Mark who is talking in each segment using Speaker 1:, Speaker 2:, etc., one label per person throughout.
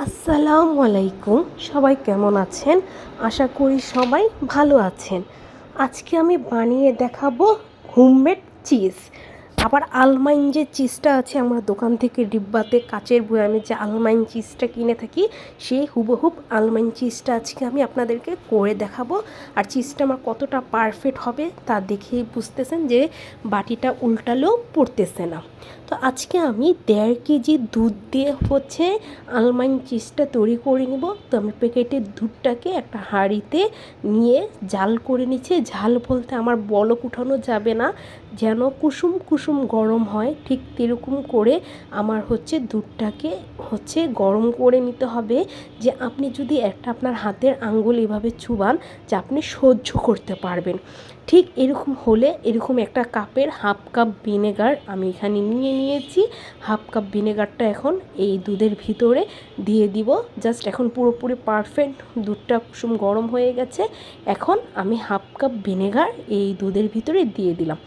Speaker 1: আসসালামু আলাইকুম। সবাই কেমন আছেন? আশা করি সবাই ভালো আছেন। আজকে আমি বানিয়ে দেখাবো হোমমেড চিজ। আবার আলমাইন যে চিজটা আছে আমরা দোকান থেকে ডিব্বাতে কাচের বয়ামে যে আলমাইন চিজটা কিনে থাকি, সেই হুবহুব আলমাইন চিজটা আজকে আমি আপনাদেরকে করে দেখাবো। আর চিজটা আমার কতটা পারফেক্ট হবে তা দেখেই বুঝতেছেন যে বাটিটা উল্টালেও পড়তেছে না। তো আজকে আমি 1.5 কেজি দুধ দিয়ে আলমাইন চিজটা তৈরি করে নিব। তো আমি প্যাকেটের দুধটাকে একটা হাঁড়িতে নিয়ে জাল করে নিচ্ছি। ঝাল বলতে আমার বলক উঠানো যাবে না, যেন কুসুম কুসুম গরম হয় ঠিক এরকম করে আমার দুধটাকে গরম করে নিতে হবে। যে আপনি যদি একটা আপনার হাতের আঙ্গুল এভাবে চুবান যে আপনি সহ্য করতে পারবেন। ঠিক এরকম হলে এরকম একটা কাপের হাফ কাপ ভিনেগার আমি এখানে নিয়েছি। হাফ কাপ ভিনেগারটা এখন এই দুধের ভিতরে দিয়ে দিব। জাস্ট এখন পুরোপুরি পারফেক্ট দুধটা কুসুম গরম হয়ে গেছে। এখন আমি হাফ কাপ ভিনেগার এই দুধের ভিতরে দিয়ে দিলাম।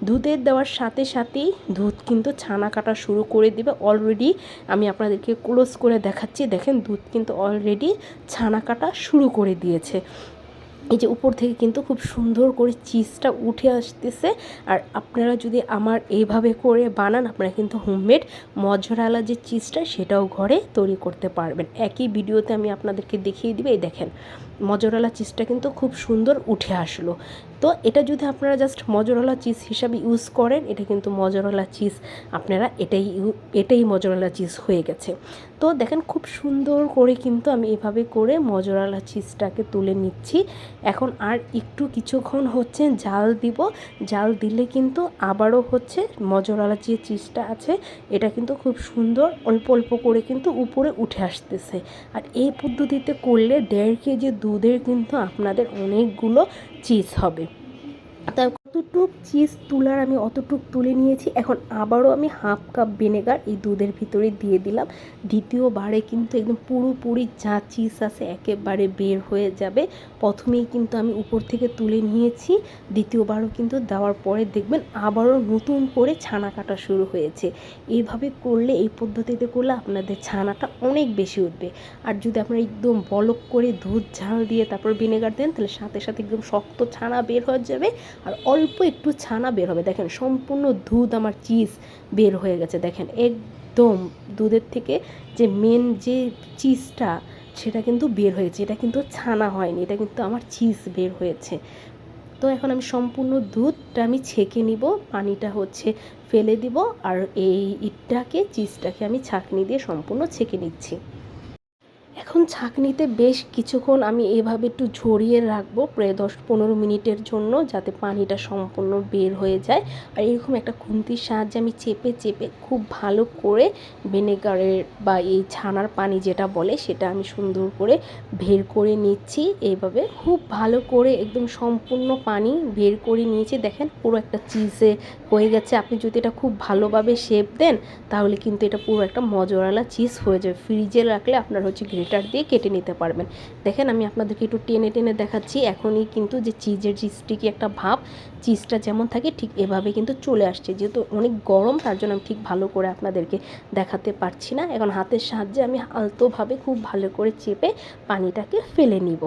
Speaker 1: দুধের দেওয়ার সাথে সাথেই দুধ কিন্তু ছানা কাটা শুরু করে দিবে। অলরেডি আমি আপনাদেরকে ক্লোজ করে দেখাচ্ছি, দেখেন দুধ কিন্তু অলরেডি ছানা কাটা শুরু করে দিয়েছে। এই যে উপর থেকে কিন্তু খুব সুন্দর করে চিজটা উঠে আসতেছে। আর আপনারা যদি আমার এইভাবে করে বানান, আপনারা কিন্তু হোমমেড মজরেলা যে চিজটা সেটাও ঘরে তৈরি করতে পারবেন। একই ভিডিওতে আমি আপনাদেরকে দেখিয়ে দিবে। এই দেখেন মজরেলা চিজটা কিন্তু খুব সুন্দর উঠে আসলো। তো এটা যদি আপনারা জাস্ট মজরেলা চিজ হিসাবে ইউজ করেন, এটা কিন্তু মজরেলা চিজ আপনারা এটাই মজরেলা চিজ হয়ে গেছে। তো দেখেন খুব সুন্দর করে কিন্তু আমি এভাবে করে মজরেলা চিজটাকে তুলে নিচ্ছি। এখন আর একটু কিছুক্ষণ জাল দিব। জাল দিলে কিন্তু আবারও মজরেলা যে চিজটা আছে এটা কিন্তু খুব সুন্দর অল্প অল্প করে কিন্তু উপরে উঠে আসতেছে। আর এই পদ্ধতিতে করলে 1.5 কেজি দুধের কিন্তু আপনাদের অনেকগুলো চিজ হবে। তাই কতটুক চিজ তোলার আমি অতটুক তুলে নিয়েছি। এখন আবারও আমি হাফ কাপ ভিনেগার এই দুধের ভিতরে দিয়ে দিলাম। দ্বিতীয়বারে কিন্তু একদম পুরোপুরি যা চিজ আছে একেবারে বের হয়ে যাবে। প্রথমেই কিন্তু আমি উপর থেকে তুলে নিয়েছি, দ্বিতীয়বারও কিন্তু দেওয়ার পরে দেখবেন আবারও নতুন করে ছানা কাটা শুরু হয়েছে। এইভাবে করলে, এই পদ্ধতিতে করলে আপনাদের ছানাটা অনেক বেশি উঠবে। আর যদি আপনারা একদম বলক করে দুধ ঝাল দিয়ে তারপর ভিনেগার দেন, তাহলে সাথে সাথে একদম শক্ত ছানা বের হয়ে যাবে আর অল্প একটু ছানা বের হবে। দেখেন সম্পূর্ণ দুধ আমার চিজ বের হয়ে গেছে। দেখেন একদম দুধের থেকে যে মেন যে চিজটা সেটা কিন্তু বের হয়েছে। এটা কিন্তু ছানা হয়নি, এটা কিন্তু আমার চিজ বের হয়েছে। তো এখন আমি সম্পূর্ণ দুধটা আমি ছেঁকে নিব, পানিটা ফেলে দিব। আর এই চিজটাকে আমি ছাঁকনি দিয়ে সম্পূর্ণ ছেঁকে নিচ্ছি। এখন ছাঁকনিতে বেশ কিছুক্ষণ আমি এভাবে একটু ঝরিয়ে রাখবো, প্রায় 10-15 মিনিটের জন্য, যাতে পানিটা সম্পূর্ণ বের হয়ে যায়। আর এরকম একটা খুন্তির সাহায্যে আমি চেপে চেপে খুব ভালো করে ভিনেগারের বা এই ছানার পানি যেটা বলে সেটা আমি সুন্দর করে বের করে নিচ্ছি। এইভাবে খুব ভালো করে একদম সম্পূর্ণ পানি বের করে নিয়েছি। দেখেন পুরো একটা চিজে হয়ে গেছে। আপনি যদি এটা খুব ভালোভাবে শেপ দেন তাহলে কিন্তু এটা পুরো একটা মজরেলা চিজ হয়ে যাবে। ফ্রিজে রাখলে আপনার গ্রেটার দিয়ে কেটে নিতে পারবেন। দেখেন আমি আপনাদেরকে একটু টেনে টেনে দেখাচ্ছি। এখনই কিন্তু যে চিজের যে স্টিকি একটা ভাব, চিজটা যেমন থাকে ঠিক এভাবে কিন্তু চলে আসছে। যেহেতু অনেক গরম তার জন্য আমি ঠিক ভালো করে আপনাদেরকে দেখাতে পারছি না। এখন হাতের সাহায্যে আমি আলতোভাবে খুব ভালো করে চেপে পানিটাকে ফেলে নিব।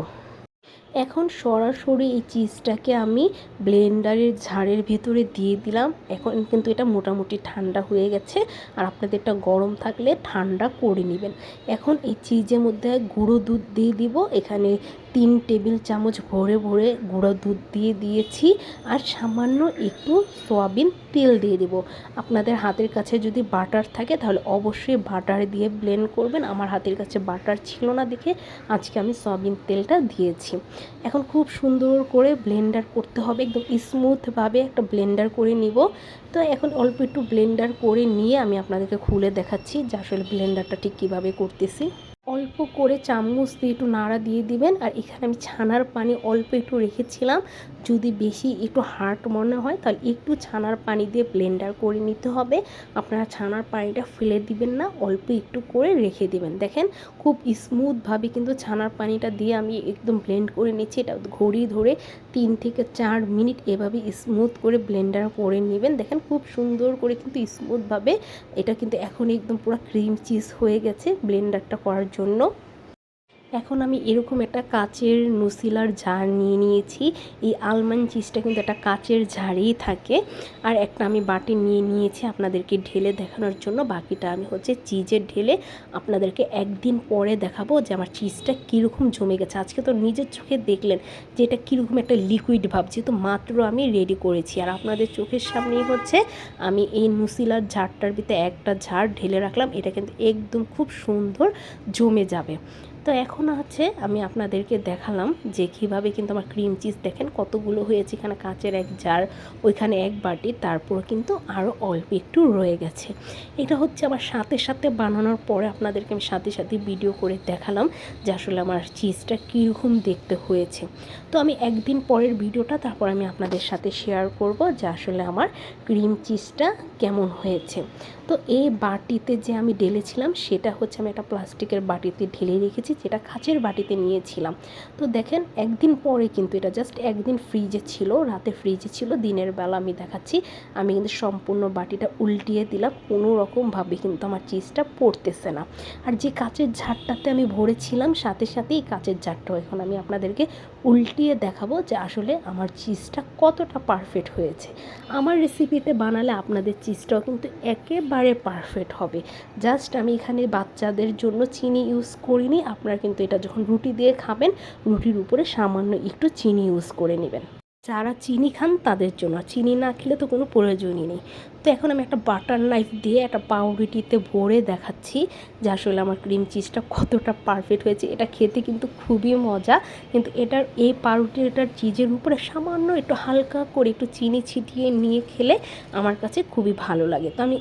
Speaker 1: এখন সরাসরি এই চিজটাকে আমি ব্লেন্ডারের ঝাড়ের ভেতরে দিয়ে দিলাম। এখন কিন্তু এটা মোটামুটি ঠান্ডা হয়ে গেছে। আর আপনাদের এটা গরম থাকলে ঠান্ডা করে নেবেন। এখন এই চিজের মধ্যে গুঁড়ো দুধ দিয়ে দিব। এখানে 3 টেবিল চামচ ভরে ভরে গুঁড়ো দুধ দিয়ে দিয়েছি। আর সামান্য একটু সয়াবিন তেল দিয়ে দেব। আপনাদের হাতের কাছে যদি বাটার থাকে তাহলে অবশ্যই বাটার দিয়ে ব্লেন্ড করবেন। আমার হাতের কাছে বাটার ছিল না দেখে আজকে আমি সয়াবিন তেলটা দিয়েছি। এখন খুব সুন্দর করে ব্লেন্ডার করতে হবে, একদম স্মুথভাবে একটা ব্লেন্ডার করে নিব। তো এখন অল্প একটু ব্লেন্ডার করে নিয়ে আমি আপনাদেরকে খুলে দেখাচ্ছি যে আসলে ব্লেন্ডারটা ঠিক কীভাবে করতেছি। অল্প করে চামচ দিয়ে একটু নাড়া দিয়ে দিবেন। আর এখানে আমি ছানার পানি অল্প একটু রেখেছিলাম। যদি বেশি একটু হার্ড মনে হয় তাহলে একটু ছানার পানি দিয়ে ব্লেন্ডার করে নিতে হবে। আপনারা ছানার পানিটা ফেলে দিবেন না, অল্প একটু করে রেখে দিবেন। দেখেন খুব স্মুথভাবে কিন্তু ছানার পানিটা দিয়ে আমি একদম ব্লেন্ড করে নিচ্ছি। এটা ঘড়ি ধরে 3 থেকে 4 মিনিট এভাবে স্মুথ করে ব্লেন্ডার করে নেবেন। দেখেন খুব সুন্দর করে কিন্তু স্মুথভাবে এটা কিন্তু এখন একদম পুরো ক্রিম চিজ হয়ে গেছে ব্লেন্ডারটা করার জন্য। জন্য। এখন আমি এরকম একটা কাচের নুসিলার জার নিয়ে নিয়েছি। এই আলমন্ড চিজটা কিন্তু একটা কাচের জারেই থাকে। আর একটা আমি বাটি নিয়ে নিয়েছি আপনাদেরকে ঢেলে দেখানোর জন্য। বাকিটা আমি চিজের ঢেলে আপনাদেরকে একদিন পরে দেখাবো যে আমার চিজটা কীরকম জমে গেছে। আজকে তো নিজের চোখে দেখলেন যে এটা কীরকম একটা লিকুইড ভাব, যেহেতু মাত্র আমি রেডি করেছি। আর আপনাদের চোখের সামনেই আমি এই নুসিলার জারটার ভিতরে একটা জার ঢেলে রাখলাম। এটা কিন্তু একদম খুব সুন্দর জমে যাবে। তো এখন আমি আপনাদেরকে দেখালাম যে কীভাবে কিন্তু আমার ক্রিম চিজ দেখেন কতগুলো হয়েছে। এখানে কাচের এক জার, ওইখানে এক বাটি, তারপর কিন্তু আরও অল্প একটু রয়ে গেছে। এটা আমার সাথে সাথে বানানোর পরে আপনাদেরকে আমি সাথে সাথে ভিডিও করে দেখালাম যে আসলে আমার চিজটা কীরকম দেখতে হয়েছে। তো আমি একদিন পরের ভিডিওটা তারপর আমি আপনাদের সাথে শেয়ার করব যে আসলে আমার ক্রিম চিজটা কেমন হয়েছে। তো এই বাটিতে যে আমি ঢেলেছিলাম সেটা আমি একটা প্লাস্টিকের বাটিতে ঢেলে রেখেছি, যেটা কাচের বাটিতে নিয়েছিলাম। তো দেখেন একদিন পরে কিন্তু এটা জাস্ট একদিন ফ্রিজে ছিল, রাতে ফ্রিজে ছিল, দিনের বেলা আমি দেখাচ্ছি। আমি কিন্তু সম্পূর্ণ বাটিটা উল্টিয়ে দিলাম, কোনো রকমভাবে কিন্তু আমার চিজটা পড়তেছে না। আর যে কাচের ঝাড়টাতে আমি ভরেছিলাম সাথে সাথেই কাচের ঝাড়টাও এখন আমি আপনাদেরকে উল্টিয়ে দেখাবো যে আসলে আমার চিজটা কতটা পারফেক্ট হয়েছে। আমার রেসিপিতে বানালে আপনাদের চিজটাও কিন্তু একেবারে পারফেক্ট হবে। জাস্ট আমি এখানে বাচ্চাদের জন্য চিনি ইউজ করিনি। আপনারা কিন্তু এটা যখন রুটি দিয়ে খাবেন, রুটির উপরে সামান্য একটু চিনি ইউজ করে নেবেন। যারা চিনি খান তাদের জন্য, চিনি না খেলে তো কোনো প্রয়োজনই নেই। তো এখন আমি একটা বাটার নাইফ দিয়ে একটা পাউরুটিতে ভরে দেখাচ্ছি যে আসলে আমার ক্রিম চিজটা কতটা পারফেক্ট হয়েছে। এটা খেতে কিন্তু খুবই মজা, কিন্তু এই পাউরুটিটার চিজের উপরে সামান্য একটু হালকা করে একটু চিনি ছিটিয়ে নিয়ে খেলে আমার কাছে খুবই ভালো লাগে। তো আমি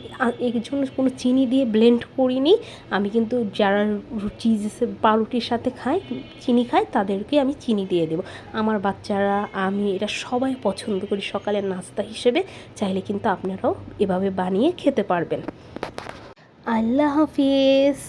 Speaker 1: এর জন্য কোনো চিনি দিয়ে ব্লেন্ড করিনি। আমি কিন্তু যারা চিজ পাউরুটির সাথে চিনি খায় তাদেরকে আমি চিনি দিয়ে দেবো। আমার বাচ্চারা, আমি এটা সবাই পছন্দ করি সকালের নাস্তা হিসেবে। চাইলে কিন্তু আপনারাও এভাবে বানিয়ে খেতে পারবেন। আল্লাহ হাফিজ।